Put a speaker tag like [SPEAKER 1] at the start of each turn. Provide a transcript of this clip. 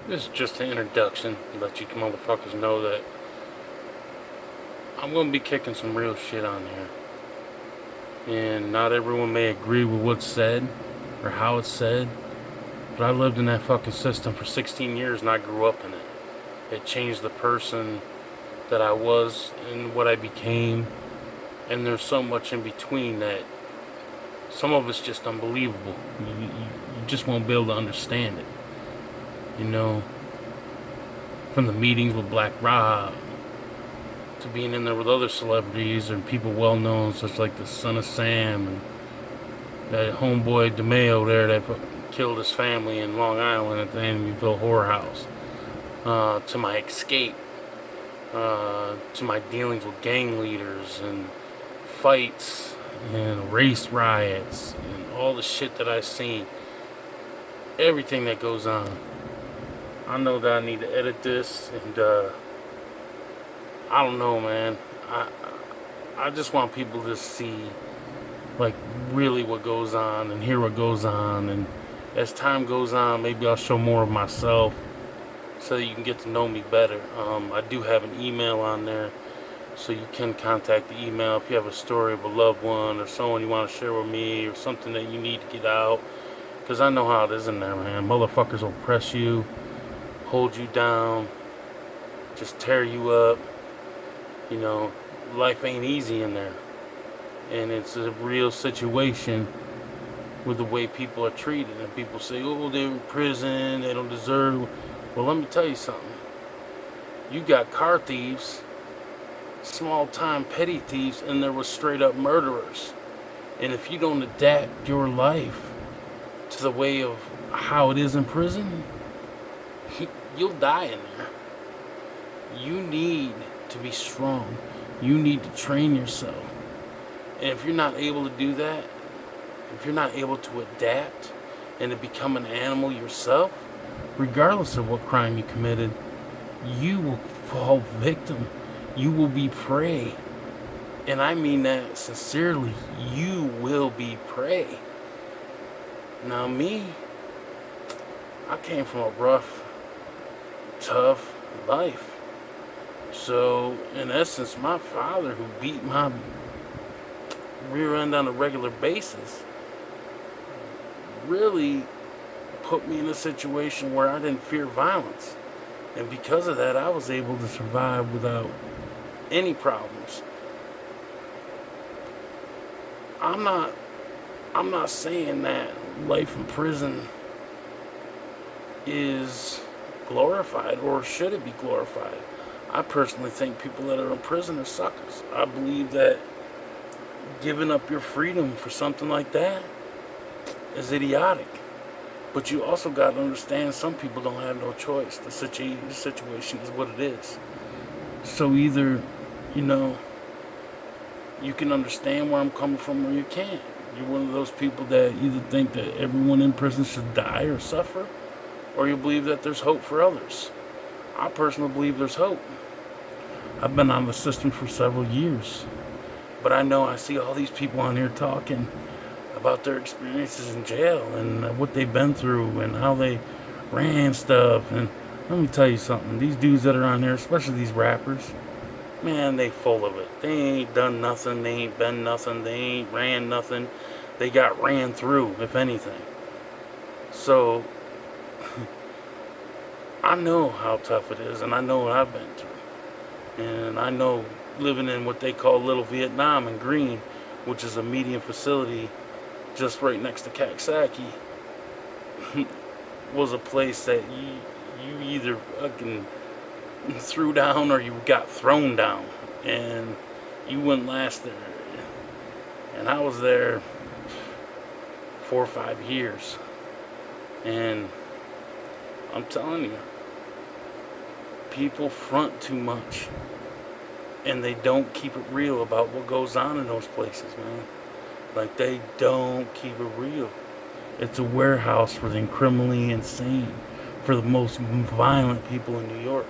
[SPEAKER 1] This is just an introduction to let you motherfuckers know that I'm gonna be kicking some real shit on here. And not everyone may agree with what's said or how it's said, but I lived in that fucking system for 16 years and I grew up in it. It changed the person that I was and what I became, and there's so much in between that some of it's just unbelievable. You just won't be able to understand it. You know, from the meetings with Black Rob to being in there with other celebrities and people well known, such like the Son of Sam and that homeboy DeMeo there that killed his family in Long Island at the Amityville Horror House, to my escape, to my dealings with gang leaders and fights and race riots and all the shit that I've seen, everything that goes on. I know that I need to edit this, and I don't know, man. I just want people to see, like, really what goes on and hear what goes on. And as time goes on, maybe I'll show more of myself so that you can get to know me better. I do have an email on there, so you can contact the email if you have a story of a loved one or someone you want to share with me or something that you need to get out. Because I know how it is in there, man. Motherfuckers will press you, hold you down, just tear you up. You know, life ain't easy in there. And it's a real situation with the way people are treated. And people say, oh, they're in prison, they don't deserve. Well, let me tell you something. You got car thieves, small time petty thieves, and there was straight up murderers. And if you don't adapt your life to the way of how it is in prison, you'll die in there. You need to be strong. You need to train yourself. And if you're not able to do that, if you're not able to adapt and to become an animal yourself, regardless of what crime you committed, you will fall victim. You will be prey. And I mean that sincerely. You will be prey. Now me, I came from a rough, tough life. So, in essence, my father, who beat my rear end on a regular basis, really put me in a situation where I didn't fear violence. And because of that, I was able to survive without any problems. I'm not saying that life in prison is glorified, or should it be glorified. I personally think people that are in prison are suckers. I believe that giving up your freedom for something like that is idiotic. But you also got to understand some people don't have no choice. The situation is what it is. So either, you know, you can understand where I'm coming from or you can't. You're one of those people that either think that everyone in prison should die or suffer, or you believe that there's hope for others. I personally believe there's hope. I've been on the system for several years, but I see all these people on here talking about their experiences in jail and what they've been through and how they ran stuff. And let me tell you something, these dudes that are on there, especially these rappers, man, they full of it. They ain't done nothing, they ain't been nothing, they ain't ran nothing. They got ran through, if anything. So I know how tough it is, and I know what I've been through. And I know living in what they call Little Vietnam in Green, which is a medium facility just right next to Kaksaki, was a place that you either fucking threw down or you got thrown down, and you wouldn't last there. And I was there 4 or 5 years, and I'm telling you, people front too much, and they don't keep it real about what goes on in those places, man. Like, they don't keep it real. It's a warehouse for the criminally insane, for the most violent people in New York.